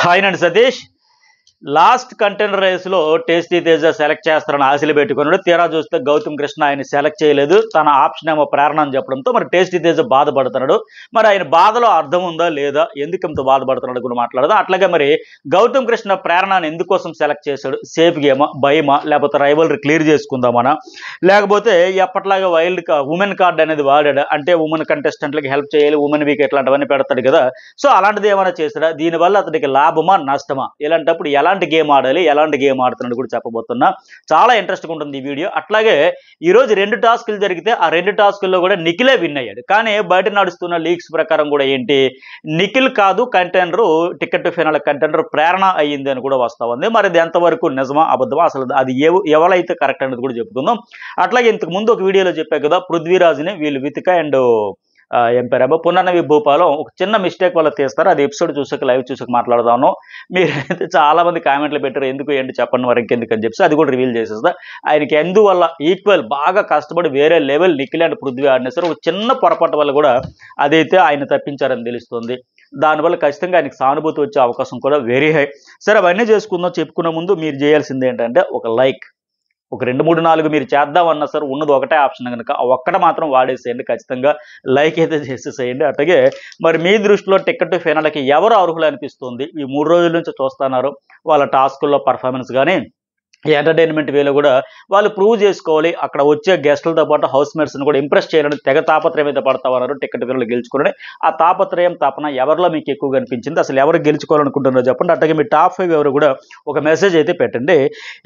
ఆయన Satish last contender రేస్లో tasty Teja select చేస్తారని ఆశలు పెట్టుకున్నాడు. తీరా చూస్తే గౌతమ్ కృష్ణ ఆయన సెలెక్ట్ చేయలేదు. తన ఆప్షన్ ఏమో ప్రేరణ అని చెప్పడంతో మరి టేస్టీ తేజ బాధపడుతున్నాడు. మరి ఆయన బాధలో అర్థం ఉందా లేదా, ఎందుకు ఇంత బాధపడుతున్నాడు కూడా మాట్లాడదాం. అట్లాగే మరి గౌతమ్ కృష్ణ ప్రేరణని ఎందుకోసం సెలెక్ట్ చేశాడు? సేఫ్ గేమా, భయమా, లేకపోతే రైవల్రీ క్లియర్ చేసుకుందామనా, లేకపోతే ఎప్పట్లాగా ఉమెన్ కార్డ్ అనేది వాడాడు అంటే ఉమెన్ కంటెస్టెంట్లకి హెల్ప్ చేయాలి, ఉమెన్ వీక్ ఇట్లాంటివన్నీ పెడతాడు కదా. సో అలాంటిది ఏమైనా చేశాడా? దీనివల్ల అతనికి లాభమా నష్టమా? ఇలాంటప్పుడు ఎలాంటి గేమ్ ఆడాలి, ఎలాంటి గేమ్ ఆడుతున్నాడు కూడా చెప్పబోతున్నా. చాలా ఇంట్రెస్ట్గా ఉంటుంది ఈ వీడియో. అట్లాగే ఈరోజు 2 టాస్కులు జరిగితే ఆ 2 టాస్కుల్లో కూడా నిఖిలే విన్ అయ్యాడు. కానీ బయట నడుస్తున్న లీక్స్ ప్రకారం కూడా ఏంటి, నిఖిల్ కాదు contender, ticket to final contender Prerana అయ్యింది అని కూడా వస్తా ఉంది. మరి అది ఎంతవరకు నిజమా అబద్ధమా, అసలు అది ఎవరైతే కరెక్ట్ అనేది కూడా చెప్పుకుందాం. అట్లాగే ఇంతకు ముందు ఒక వీడియోలో చెప్పా కదా, పృథ్వీరాజ్ని వీళ్ళు వితిక అండ్ ఏం పేరేమో పునర్నవి భూపాలం ఒక చిన్న మిస్టేక్ వల్ల తీస్తారు. అది ఎపిసోడ్ చూసాక లైవ్ చూసాక మాట్లాడదాను. మీరైతే చాలా మంది కామెంట్లు పెట్టారు, ఎందుకు ఏంటి చెప్పండి మరి ఇంకెందుకు అని చెప్పి అది కూడా రివీల్ చేసేస్తా. ఆయనకి ఎందువల్ల ఈక్వల్ బాగా కష్టపడి వేరే లెవెల్ నిఖిల్ అండ్ పృథ్వీ ఆడినేసారు. ఒక చిన్న పొరపాటు వల్ల కూడా అదైతే ఆయన తప్పించారని తెలుస్తుంది. దానివల్ల ఖచ్చితంగా ఆయనకి సానుభూతి వచ్చే అవకాశం కూడా వెరీ హై. సరే అవన్నీ చేసుకుందాం. చెప్పుకున్న ముందు మీరు చేయాల్సింది ఏంటంటే ఒక లైక్, ఒక 2, 3, 4 మీరు చేద్దామన్నా సరే ఉన్నది ఒకటే ఆప్షన్ కనుక ఒక్కట మాత్రం వాడేసేయండి. ఖచ్చితంగా లైక్ అయితే చేసేసేయండి. అట్లాగే మరి మీ దృష్టిలో టికెట్ ఫైనల్కి ఎవరు అర్హులు అనిపిస్తుంది? ఈ 3 రోజుల నుంచి చూస్తున్నారు వాళ్ళ టాస్కుల్లో పర్ఫార్మెన్స్ కానీ ఎంటర్టైన్మెంట్ వేలో కూడా వాళ్ళు ప్రూవ్ చేసుకోవాలి. అక్కడ వచ్చే గెస్టులతో పాటు హౌస్ మేట్స్ని కూడా ఇంప్రెస్ చేయాలని తెగ తాపత్రయం అయితే పడతామన్నారు టికెట్ ఫైనల్ గెలుచుకోవాలని. ఆ తాపత్రయం తపన ఎవరిలో మీకు ఎక్కువగా అనిపించింది? అసలు ఎవరు గెలుచుకోవాలనుకుంటున్నారో చెప్పండి. అట్లాగే మీ టాప్ 5 ఎవరు కూడా ఒక మెసేజ్ అయితే పెట్టండి.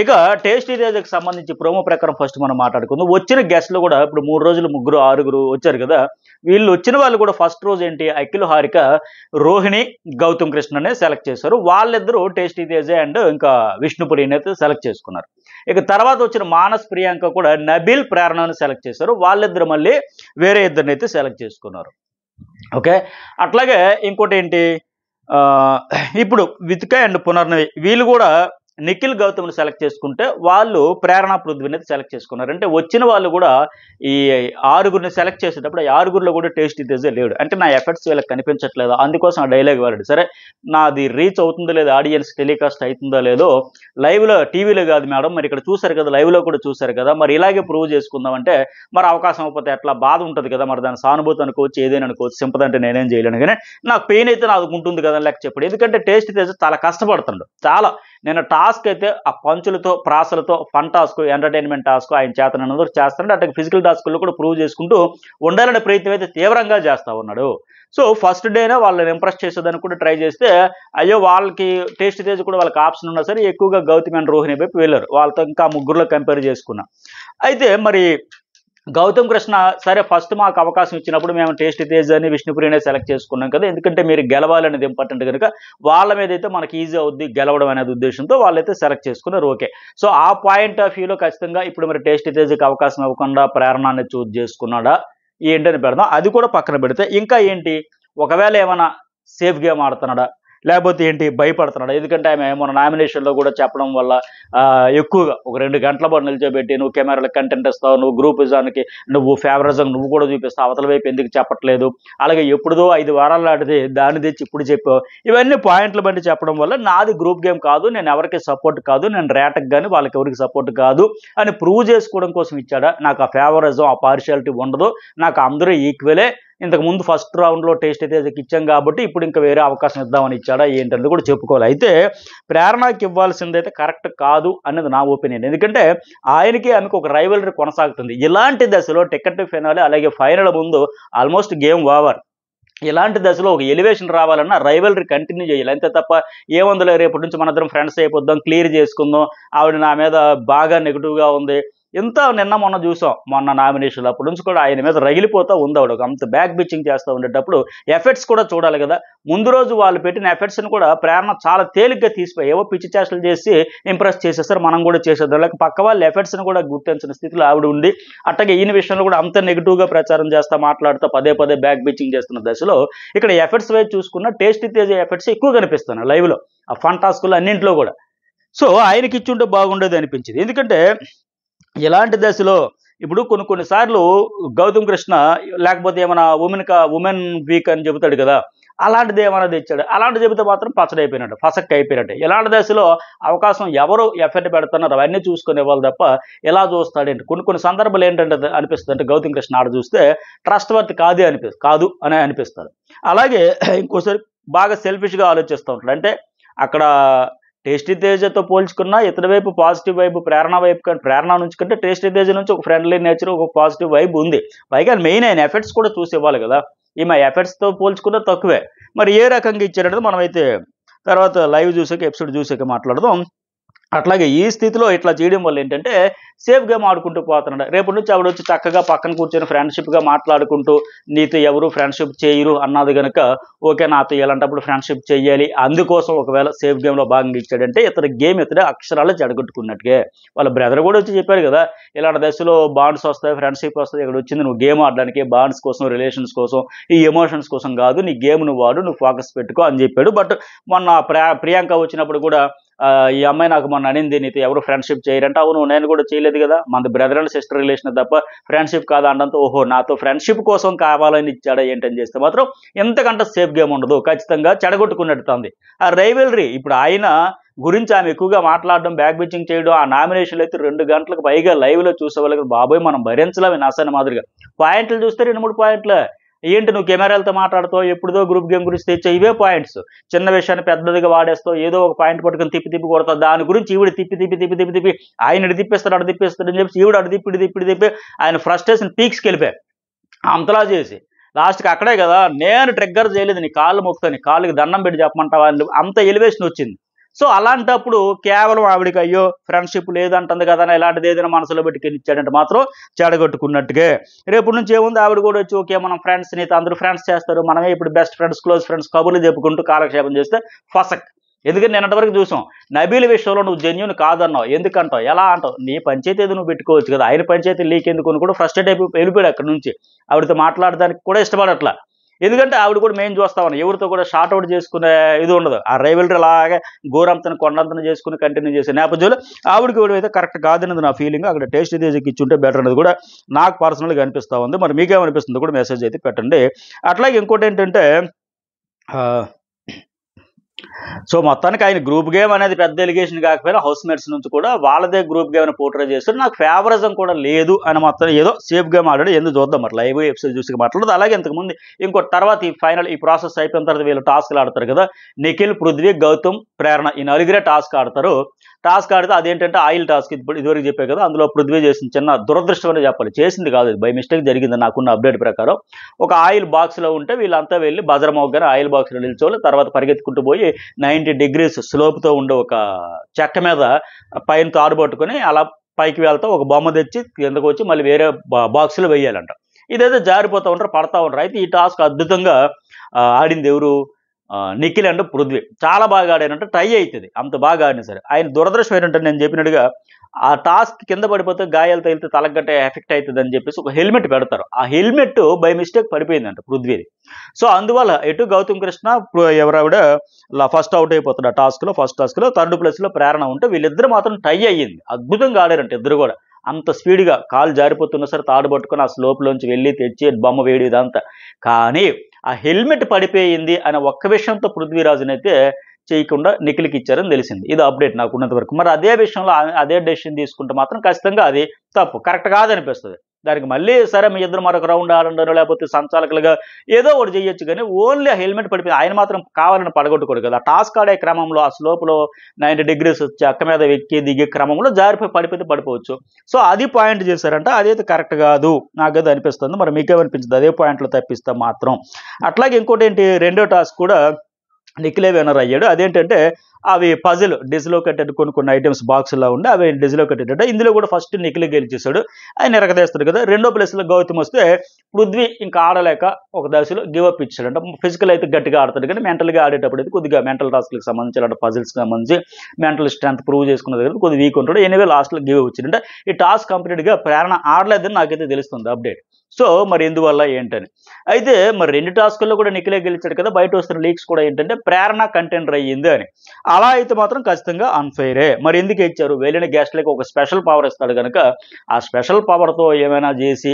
ఇక టేస్టీ తేజకి సంబంధించి ప్రోమో ప్రకారం ఫస్ట్ మనం మాట్లాడుకుందాం. వచ్చిన గెస్టులు కూడా ఇప్పుడు 3 రోజులు 3, 6 వచ్చారు కదా. వీళ్ళు వచ్చిన వాళ్ళు కూడా ఫస్ట్ రోజు ఏంటి, అఖిల్, హారిక, రోహిణి, గౌతమ్ కృష్ణనే సెలెక్ట్ చేశారు. వాళ్ళిద్దరూ టేస్టీ తేజ అండ్ ఇంకా విష్ణుపురిని అయితే సెలెక్ట్ చేసుకున్నారు. ఇక తర్వాత వచ్చిన మానస్, ప్రియాంక కూడా నబీల్, ప్రేరణను సెలెక్ట్ చేశారు. వాళ్ళిద్దరు మళ్ళీ వేరే ఇద్దరిని అయితే సెలెక్ట్ చేసుకున్నారు. ఓకే. అట్లాగే ఇంకోటి ఏంటి, ఇప్పుడు వితిక అండ్ పునర్నవి వీళ్ళు కూడా నిఖిల్, గౌతమ్ని సెలెక్ట్ చేసుకుంటే వాళ్ళు ప్రేరణ, పృథ్వీని అయితే సెలెక్ట్ చేసుకున్నారు. అంటే వచ్చిన వాళ్ళు కూడా ఈ 6గురిని సెలెక్ట్ చేసేటప్పుడు ఆ 6గురిలో కూడా టేస్టీ తేజ లేడు. అంటే నా ఎఫర్ట్స్ వీళ్ళకి కనిపించట్లేదు, అందుకోసం ఆ డైలాగ్ వాడాడు. సరే నాది రీచ్ అవుతుందో లేదో, ఆడియన్స్ టెలికాస్ట్ అవుతుందో లేదో, లైవ్లో టీవీలో కాదు మేడం, మరి ఇక్కడ చూశారు కదా, లైవ్లో కూడా చూశారు కదా, మరి ఇలాగే ప్రూవ్ చేసుకుందామంటే మరి అవకాశం అయిపోతే ఎట్లా బాధ ఉంటుంది కదా. మరి దాని సానుభూతి అనుకోవచ్చు, ఏదైనా అనుకోవచ్చు, సింపతి అంటే నేనేం చేయలేను. కానీ నాకు పెయిన్ అయితే నాకు ఉంటుంది కదా లెక్క చెప్పాడు. ఎందుకంటే టేస్టీ తేజ చాలా కష్టపడుతున్నాడు. చాలా నేను టాస్క్ అయితే ఆ పంచులతో ప్రాసలతో ఫన్ టాస్క్, ఎంటర్టైన్మెంట్ టాస్క్ ఆయన చేతనందరూ చేస్తాడు. అట్లా ఫిజికల్ టాస్కుల్లో కూడా ప్రూవ్ చేసుకుంటూ ఉండాలనే ప్రయత్నం అయితే తీవ్రంగా చేస్తూ ఉన్నాడు. సో ఫస్ట్ డేనే వాళ్ళని ఇంప్రెస్ చేసేదానికి కూడా ట్రై చేస్తే అయ్యో వాళ్ళకి టేస్టీ తేజ కూడా వాళ్ళకి ఆప్షన్ ఉన్నా సరే ఎక్కువగా గౌతమ్ అండ్ రోహిణి వైపు వెళ్ళారు. వాళ్ళతో ఇంకా 3లో కంపేర్ చేసుకున్నా. అయితే మరి గౌతమ్ కృష్ణ సరే ఫస్ట్ మాకు అవకాశం ఇచ్చినప్పుడు మేము టేస్టీ తేజని, విష్ణుపురినే సెలెక్ట్ చేసుకున్నాం కదా, ఎందుకంటే మీరు గెలవాలనేది ఇంపార్టెంట్ కనుక వాళ్ళ మీద అయితే మనకి ఈజీ అవుద్ది గెలవడం అనేది ఉద్దేశంతో వాళ్ళైతే సెలెక్ట్ చేసుకున్నారు. ఓకే. సో ఆ పాయింట్ ఆఫ్ వ్యూలో ఖచ్చితంగా ఇప్పుడు మరి టేస్టీ తేజకి అవకాశం ఇవ్వకుండా ప్రేరణని చూజ్ చేసుకున్నాడా ఏంటని పెడదాం. అది కూడా పక్కన పెడితే ఇంకా ఏంటి, ఒకవేళ ఏమైనా సేఫ్ గేమ్ ఆడుతున్నాడా, లేకపోతే ఏంటి భయపడుతున్నాడు? ఎందుకంటే ఆమె మన నామినేషన్లో కూడా చెప్పడం వల్ల ఎక్కువగా ఒక 2 గంటల పాటు నిల్చోబెట్టి నువ్వు కెమెరాలో కంటెంట్ ఇస్తావు, నువ్వు గ్రూప్ ఇజానికి నువ్వు ఫేవరిజం నువ్వు కూడా చూపిస్తావు, అవతల వైపు ఎందుకు చెప్పట్లేదు, అలాగే ఎప్పుడుదో 5 వారాలు ఆడితే దాన్ని తెచ్చి ఇప్పుడు చెప్పావు, ఇవన్నీ పాయింట్లు బట్టి చెప్పడం వల్ల నాది గ్రూప్ గేమ్ కాదు, నేను ఎవరికి సపోర్ట్ కాదు, నేను రేటకు కానీ వాళ్ళకి ఎవరికి సపోర్ట్ కాదు అని ప్రూవ్ చేసుకోవడం కోసం ఇచ్చాడా? నాకు ఆ ఫేవరిజం, ఆ పార్షియాలిటీ ఉండదు, నాకు అందరూ ఈక్వలే, ఇంతకు ముందు ఫస్ట్ రౌండ్లో టేస్ట్ తేజకి ఇచ్చాం కాబట్టి ఇప్పుడు ఇంకా వేరే అవకాశం ఇద్దామని ఇచ్చాడా ఏంటనేది కూడా చెప్పుకోవాలి. అయితే ప్రేరణకి ఇవ్వాల్సిందైతే కరెక్ట్ కాదు అనేది నా ఒపీనియన్. ఎందుకంటే ఆయనకి ఆమెకు ఒక రైవలరీ కొనసాగుతుంది. ఇలాంటి దశలో టికెట్ ఫైనల్ అలాగే ఫైనల్ ముందు ఆల్మోస్ట్ గేమ్ ఓవర్. ఇలాంటి దశలో ఒక ఎలివేషన్ రావాలన్నా రైవలరీ కంటిన్యూ చేయాలి. అంతే తప్ప ఏముందిలే రేపటి నుంచి మనందరం ఫ్రెండ్స్ అయిపోద్దాం, క్లియర్ చేసుకుందాం, ఆవిడ నా మీద బాగా నెగిటివ్గా ఉంది, ఇంత నిన్న మొన్న చూసాం, మొన్న నామినేషన్లు అప్పటి నుంచి కూడా ఆయన మీద రగిలిపోతూ ఉంది ఆవిడ. అంత బ్యాక్ బిచ్చింగ్ చేస్తూ ఉండేటప్పుడు ఎఫెక్ట్స్ కూడా చూడాలి కదా. ముందు రోజు వాళ్ళు పెట్టిన ఎఫెక్ట్స్ని కూడా ప్రేరణ చాలా తేలిగ్గా తీసిపోయి ఏవో పిచ్చి చేష్టలు చేసి ఇంప్రెస్ చేసేస్తారు, మనం కూడా చేసేద్దాం, లేక పక్క వాళ్ళ ఎఫెక్ట్స్ని కూడా గుర్తించిన స్థితిలో ఆవిడ ఉంది. అట్లాగే ఈయన విషయంలో కూడా అంత నెగిటివ్గా ప్రచారం చేస్తా మాట్లాడుతూ పదే బ్యాక్ బిచ్చింగ్ చేస్తున్న దశలో ఇక్కడ ఎఫెక్ట్స్ వైపు చూసుకున్న టేస్టీ తేజ ఎఫెక్ట్స్ ఎక్కువ కనిపిస్తున్నాయి లైవ్లో, ఆ ఫన్ టాస్కులు అన్నింటిలో కూడా. సో ఆయనకి ఇచ్చుంటే బాగుండేది అనిపించింది. ఎందుకంటే ఇలాంటి దశలో ఇప్పుడు కొన్నిసార్లు గౌతమ్ కృష్ణ లేకపోతే ఏమైనా ఉమెన్ వీక్ అని చెబుతాడు కదా, అలాంటిది ఏమైనా తెచ్చాడు. అలాంటిది చెబితే మాత్రం పచ్చడైపోయినట్టు, ఫసక్ అయిపోయినట్టు. ఇలాంటి దశలో అవకాశం ఎవరు ఎఫర్ట్ పెడుతున్నారు అవన్నీ చూసుకునే వాళ్ళు తప్ప ఎలా చూస్తాడేంటి. కొన్ని సందర్భాలు ఏంటంటే అనిపిస్తుంది, అంటే గౌతమ్ కృష్ణ ఆడ చూస్తే ట్రస్ట్ వర్త్ కాదు అని అనిపిస్తుంది. అలాగే ఇంకోసారి బాగా సెల్ఫిష్గా ఆలోచిస్తూ ఉంటాడు. అంటే అక్కడ టేస్టీ తేజతో పోల్చుకున్నా ఇతని వైపు పాజిటివ్ వైపు ప్రేరణ వైపు, కానీ ప్రేరణ నుంచి కంటే టేస్టీ తేజ నుంచి ఒక ఫ్రెండ్లీ నేచర్, ఒక పాజిటివ్ వైబ్ ఉంది. పైగా మెయిన్ ఆయన ఎఫర్ట్స్ కూడా చూసి ఇవ్వాలి కదా. ఈమె ఎఫర్ట్స్తో పోల్చుకున్నా తక్కువే. మరి ఏ రకంగా ఇచ్చాడనేది మనమైతే తర్వాత లైవ్ చూసాక, ఎపిసోడ్ చూసాక మాట్లాడదాం. అట్లాగే ఈ స్థితిలో ఇట్లా చేయడం వల్ల ఏంటంటే సేఫ్ గేమ్ ఆడుకుంటూ పోతున్నాడు. రేపటి నుంచి ఆవిడ వచ్చి చక్కగా పక్కన కూర్చొని ఫ్రెండ్షిప్గా మాట్లాడుకుంటూ నీతో ఎవరు ఫ్రెండ్షిప్ చేయరు అన్నది కనుక, ఓకే నాతో ఇలాంటప్పుడు ఫ్రెండ్షిప్ చెయ్యాలి, అందుకోసం ఒకవేళ సేఫ్ గేమ్లో భాగంగా ఇచ్చాడంటే ఇతని గేమ్ ఇతడే అక్షరాలు చెడగొట్టుకున్నట్టుగా. వాళ్ళ బ్రదర్ కూడా వచ్చి చెప్పారు కదా, ఇలాంటి దశలో బాండ్స్ వస్తాయి, ఫ్రెండ్షిప్ వస్తాయి, ఇక్కడ వచ్చింది నువ్వు గేమ్ ఆడడానికి, బాండ్స్ కోసం, రిలేషన్స్ కోసం, ఈ ఎమోషన్స్ కోసం కాదు, నీ గేమ్ నువ్వు వాడు, నువ్వు ఫోకస్ పెట్టుకో అని చెప్పాడు. బట్ మొన్న ప్రియాంక వచ్చినప్పుడు కూడా ఈ అమ్మాయి నాకు మొన్న అనింది నీతో ఎవరు ఫ్రెండ్షిప్ చేయరంటే, అవును నేను కూడా చేయలేదు కదా, మన బ్రదర్ అండ్ సిస్టర్ రిలేషన్ తప్ప ఫ్రెండ్షిప్ కాదా అనడంతో, ఓహో నాతో ఫ్రెండ్షిప్ కోసం కావాలని ఇచ్చాడా ఏంటని చేస్తే మాత్రం ఎంతకంటే సేఫ్ గేమ్ ఉండదు, ఖచ్చితంగా చెడగొట్టుకున్నట్టుంది ఆ రైవల్రీ. ఇప్పుడు ఆయన గురించి ఆమె ఎక్కువగా మాట్లాడడం, బ్యాక్ బిచ్చింగ్ చేయడం, ఆ నామినేషన్లు అయితే 2 గంటలకు పైగా లైవ్లో చూసేవాళ్ళకి బాబోయ్ మనం భరించలేము నసని మాదిరిగా. పాయింట్లు చూస్తే 2-3 పాయింట్లే. ఏంటి నువ్వు కెమెరాలతో మాట్లాడుతావు, ఎప్పుడుదో గ్రూప్ గేమ్ గురించి తెచ్చా, ఇవే పాయింట్స్. చిన్న విషయాన్ని పెద్దదిగా వాడేస్తావు, ఏదో ఒక పాయింట్ పట్టుకుని తిప్పి కొడతావు. దాని గురించి ఈవిడ తిప్పి ఆయన ఇటు తిప్పిస్తాడు అని చెప్పి ఈవిడ అటు తిప్పి ఆయన ఫ్రస్ట్రేషన్ పీక్స్కి వెళ్ళిపోయాయి అంతలా చేసి లాస్ట్కి అక్కడే కదా, నేను ట్రిగ్గర్ చేయలేదు, నీ కాళ్ళు మొక్కుతాను, కాళ్ళకి దండం పెట్టి చెప్పమంటావా, అంత ఎలివేషన్ వచ్చింది. సో అలాంటప్పుడు కేవలం ఆవిడికి అయ్యో ఫ్రెండ్షిప్ లేదంటుంది కదా అని ఇలాంటిది ఏదైనా మనసులో పెట్టుకుని ఇచ్చాడంటే మాత్రం చెడగొట్టుకున్నట్టుగా. రేపు నుంచి ఏముంది, ఆవిడ కూడా వచ్చి ఓకే మనం ఫ్రెండ్స్, నీతో అందరూ ఫ్రెండ్స్ చేస్తారు, మనమే ఇప్పుడు బెస్ట్ ఫ్రెండ్స్, క్లోజ్ ఫ్రెండ్స్, కబుర్లు చెప్పుకుంటూ కాలక్షేపం చేస్తే ఫసక్. ఎందుకంటే నిన్నటి వరకు చూసాం, నబీల్ విషయంలో నువ్వు జెన్యూన్ కాదన్నావు, ఎందుకంటావు, ఎలా అంటావు, నీ పంచాయతీ ఏదో నువ్వు పెట్టుకోవచ్చు కదా, ఆయన పంచాయతీ లీక్ ఎందుకు కూడా ఫ్రస్ట్రేట్ అయిపోయి వెళ్ళిపోయాడు అక్కడి నుంచి. ఆవిడతో మాట్లాడడానికి కూడా ఇష్టపడట్లా. ఎందుకంటే ఆవిడ కూడా మేము చూస్తామని ఎవరితో కూడా షార్ట్ అవుట్ చేసుకునే ఇది ఉండదు. ఆ రైవల్రీ అలాగే గోరంతను కొండంతను చేసుకుని కంటిన్యూ చేసే నేపథ్యంలో ఆవిడకి కూడా అయితే కరెక్ట్ కాదనేది నా ఫీలింగ్. అక్కడ టేస్ట్ తేజకి ఇచ్చుంటే బెటర్ అనేది కూడా నాకు పర్సనల్గా అనిపిస్తూ ఉంది. మరి మీకేమనిపిస్తుందో కూడా మెసేజ్ అయితే పెట్టండి. అట్లాగే ఇంకోటి ఏంటంటే సో మొత్తానికి ఆయన గ్రూప్ గేమ్ అనేది పెద్ద ఎలిగేషన్ కాకపోయినా హౌస్ మేట్స్ నుంచి కూడా వాళ్ళదే గ్రూప్ గేమ్ అని పోర్ట్రే చేస్తారు. నాకు ఫేవరిజం కూడా లేదు అని మొత్తం ఏదో సేఫ్ గేమ్ ఆడాడు. ఎందుకు చూద్దాం మరి లైవ్ ఎపిసోడ్ చూసి మాట్లాడదు. అలాగే ఇంతకుముందు ఇంకో తర్వాత ఈ ఫైనల్ ఈ ప్రాసెస్ అయిపోయిన తర్వాత వీళ్ళు టాస్క్లు ఆడతారు కదా, నిఖిల్, పృథ్వీ, గౌతమ్, ప్రేరణ ఈ నలుగురే టాస్క్ ఆడతారు. టాస్క్ ఆడితే అదేంటంటే ఆయిల్ టాస్క్. ఇదివరకు చెప్పే కదా, అందులో పృథ్వీ చేసిన చిన్న దురదృష్టం అని చెప్పాలి, చేసింది కాదు, బై మిస్టేక్ జరిగింది నాకున్న అప్డేట్ ప్రకారం. ఒక ఆయిల్ బాక్స్లో ఉంటే వీళ్ళంతా వెళ్ళి బజరమోగ్గానే ఆయిల్ బాక్స్లో నిల్చోవాలి. తర్వాత పరిగెత్తుకుంటూ పోయి 90 degrees స్లోప్తో ఉండే ఒక చెక్క మీద పైన తాడు పట్టుకొని అలా పైకి వెళ్తా ఒక బొమ్మ తెచ్చి కిందకు వచ్చి మళ్ళీ వేరే బాక్స్లో వేయాలంట. ఇదైతే జారిపోతూ ఉంటారు, పడతా ఉంటారు. అయితే ఈ టాస్క్ అద్భుతంగా ఆడింది ఎవరు, నిఖిల్ అండ్ పృథ్వీ చాలా బాగా ఆడారంటే ట్రై అవుతుంది, అంత బాగా ఆడినా సరే. ఆయన దురదృష్టం ఏంటంటే నేను చెప్పినట్టుగా ఆ టాస్క్ కింద పడిపోతే గాయాలు తగిలితే తలగట్టే ఎఫెక్ట్ అవుతుంది అని చెప్పేసి ఒక హెల్మెట్ పెడతారు. ఆ హెల్మెట్ బై మిస్టేక్ పడిపోయిందంట పృథ్వీది. సో అందువల్ల ఎటు గౌతమ్ కృష్ణ ఎవరావిడ ఫస్ట్ అవుట్ అయిపోతాడు ఆ టాస్క్లో. ఫస్ట్ టాస్క్లో థర్డ్ ప్లేస్లో ప్రేరణ ఉంటే వీళ్ళిద్దరు మాత్రం టై అయ్యింది. అద్భుతంగా ఆడారంట ఇద్దరు కూడా. అంత స్పీడ్గా కాలు జారిపోతున్నా సరే తాడు పట్టుకొని ఆ స్లోప్లోంచి వెళ్ళి తెచ్చి బొమ్మ వేడి ఇదంతా. కానీ ఆ హెల్మెట్ పడిపోయింది అనే ఒక్క విషయంతో పృథ్వీరాజునైతే చేయకుండా నిఖిల్కి ఇచ్చారని తెలిసింది. ఇది అప్డేట్ నాకు ఉన్నంత వరకు. మరి అదే విషయంలో అదే డెసిషన్ తీసుకుంటే మాత్రం ఖచ్చితంగా అది తప్పు, కరెక్ట్ కాదనిపిస్తుంది. దానికి మళ్ళీ సరే మీ ఇద్దరు మరొక రౌండ్ ఆడండో లేకపోతే సంచాలకులుగా ఏదో ఒకటి చేయొచ్చు, కానీ ఓన్లీ ఆ హెల్మెట్ పడిపోయింది. ఆయన మాత్రం కావాలని పడగొట్టుకోడు కదా. టాస్క్ ఆడే క్రమంలో ఆ స్లోప్లో 90 degrees వచ్చి అక్క మీద ఎక్కి దిగే క్రమంలో జారిపోయి పడిపోతే పడిపోవచ్చు. సో అది పాయింట్ చేశారంట, అదైతే కరెక్ట్ కాదు నాకైతే అనిపిస్తుంది. మరి మీకేమనిపించింది అదే పాయింట్లో తప్పిస్తే మాత్రం? అట్లాగే ఇంకోటి ఏంటి, రెండో టాస్క్ కూడా నిఖిలే విన్నర్ అయ్యాడు. అదేంటంటే అవి పజిల్ డిస్లోకేటెడ్ కొన్ని ఐటమ్స్ బాక్స్లో ఉండి అవి డిస్లోకేటెడ్ అంటే ఇందులో కూడా ఫస్ట్ నిఖిల్ గెలిచేశాడు, ఆయన ఎరగదేస్తాడు కదా. రెండో ప్లేస్లో గౌతమ్ వస్తే పృథ్వీ ఇంకా ఆడలేక ఒక దశలో గివప్ ఇచ్చాడు. అంటే ఫిజికల్ అయితే గట్టిగా ఆడతాడు కానీ మెంటల్గా ఆడేటప్పుడు అయితే కొద్దిగా మెంటల్ టాస్క్లకు సంబంధించి అలాంటి పజిల్స్కి సంబంధించి మెంటల్ స్ట్రెంత్ ప్రూవ్ చేసుకున్న దగ్గర కొద్దిగా వీక్ ఉంటాడు. ఎనివే లాస్ట్లో గివ్ వచ్చింది. అంటే ఈ టాస్క్ కంప్లీట్గా ప్రేరణ ఆడలేదని నాకైతే తెలుస్తుంది అప్డేట్. సో మరి ఎందువల్ల ఏంటని అయితే మరి 2 టాస్కుల్లో కూడా నిఖిలే గెలిచాడు కదా. బయట వస్తున్న లీక్స్ కూడా ఏంటంటే ప్రేరణ కంటెండర్ అయ్యింది అని. అలా అయితే మాత్రం ఖచ్చితంగా అన్ఫెయిరే. మరి ఎందుకు ఇచ్చారు, వెళ్ళిన గెస్ట్లకి ఒక స్పెషల్ పవర్ ఇస్తాడు కనుక ఆ స్పెషల్ పవర్తో ఏమైనా చేసి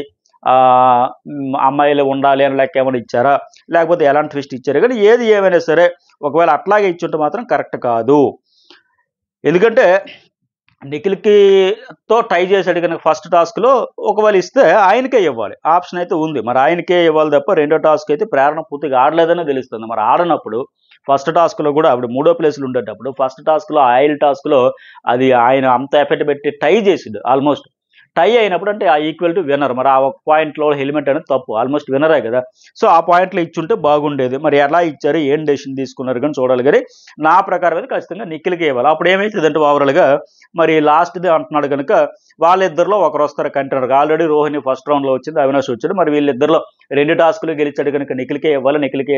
అమ్మాయిలు ఉండాలి అని లెక్క ఏమైనా ఇచ్చారా, లేకపోతే ఎలాంటి ట్విస్ట్ ఇచ్చారు, కానీ ఏది ఏమైనా సరే ఒకవేళ అట్లాగే ఇచ్చుంటే మాత్రం కరెక్ట్ కాదు. ఎందుకంటే నిఖిల్‌కి టై చేసాడు కనుక ఫస్ట్ టాస్క్‌లో ఒకవేళ ఇస్తే ఆయనకే ఇవ్వాలి. ఆప్షన్ అయితే ఉంది. మరి ఆయనకే ఇవ్వాలి తప్ప రెండో టాస్క్ అయితే ప్రేరణ పూర్తిగా ఆడలేదనే తెలుస్తుంది. మరి ఆడనప్పుడు ఫస్ట్ టాస్క్‌లో కూడా ఆవిడ మూడో ప్లేస్‌లో ఉండేటప్పుడు ఫస్ట్ టాస్క్‌లో ఆయిల్ టాస్క్‌లో అది ఆయన అంత ఎఫెక్ట్ పెట్టి టై చేసిండు ఆల్మోస్ట్. టై అయినప్పుడు అంటే ఆ ఈక్వల్ టు విన్నర్. మరి ఆ ఒక పాయింట్‌లో హెల్మెట్ అనేది తప్పు. ఆల్మోస్ట్ విన్నరే కదా! సో, ఆ పాయింట్‌లో ఇచ్చుంటే బాగుండేది. మరి ఎలా ఇచ్చారు? ఏం డెసిషన్ తీసుకున్నారు గాని చూడాలి గాని, నా ప్రకారం అయితే ఖచ్చితంగా నిఖిల్‌కే ఇవ్వాలి. అప్పుడు ఏమైతదంటే ఓవరాల్‌గా మరి లాస్ట్‌ది అంటున్నాడు గనుక వాళ్ళిద్దరిలో ఒకరొస్తారు కంటెండర్‌గా. ఆల్రెడీ రోహిణి ఫస్ట్ రౌండ్‌లో వచ్చింది. అవినాష్ వచ్చాడు. మరి వీళ్ళిద్దరిలో 2 టాస్క్‌లు గెలిచాడు గనుక నిఖిల్‌కే ఇవ్వాలి. నిఖిల్‌కే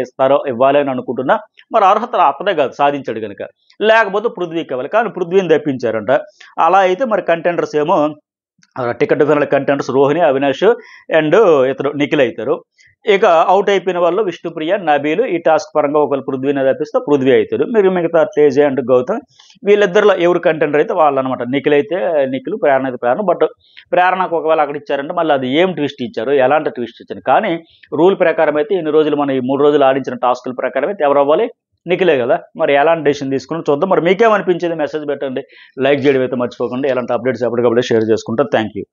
ఇవ్వాలి అని అనుకుంటున్నా. మరి అర్హత అతనే కాదు సాధించాడు గనుక. లేకపోతే పృథ్వీకి ఇవ్వాలి. కానీ పృథ్వీని తప్పించారంట. అలా అయితే మరి కంటెండర్స్ ఏమో ticket final contenders Rohini, Avinash and ఇతడు నిఖిల్ అయితారు. ఇక ఔట్ అయిపోయిన వాళ్ళు విష్ణుప్రియ, నబీలు ఈ టాస్క్ పరంగా ఒకవేళ పృథ్వీని తప్పిస్తే పృథ్వీ అవుతాడు. మిగతా తేజ అండ్ గౌతమ్ వీళ్ళిద్దరిలో ఎవరు కంటెండర్ అయితే వాళ్ళనమాట. నిఖిల్ అయితే నిఖిల్, ప్రేరణ అయితే ప్రేరణ. బట్ ప్రేరణకు ఒకవేళ అక్కడ ఇచ్చారంటే మళ్ళీ అది ఏం ట్విస్ట్ ఇచ్చారు, ఎలాంటి ట్విస్ట్ ఇచ్చారు. కానీ రూల్ ప్రకారం అయితే ఇన్ని రోజులు మనం ఈ 3 రోజులు ఆడించిన టాస్కుల ప్రకారం అయితే ఎవరు అవ్వాలి? నిఖిలే కదా! మరి ఎలాంటి డెసిషన్ తీసుకున్నారో చూద్దాం. మరి మీకేమనిపించింది? మెసేజ్ పెట్టండి. లైక్ చేయడం అయితే మర్చిపోకండి. ఎలాంటి అప్డేట్స్ ఎప్పటికప్పుడు షేర్ చేసుకుంటా. Thank you.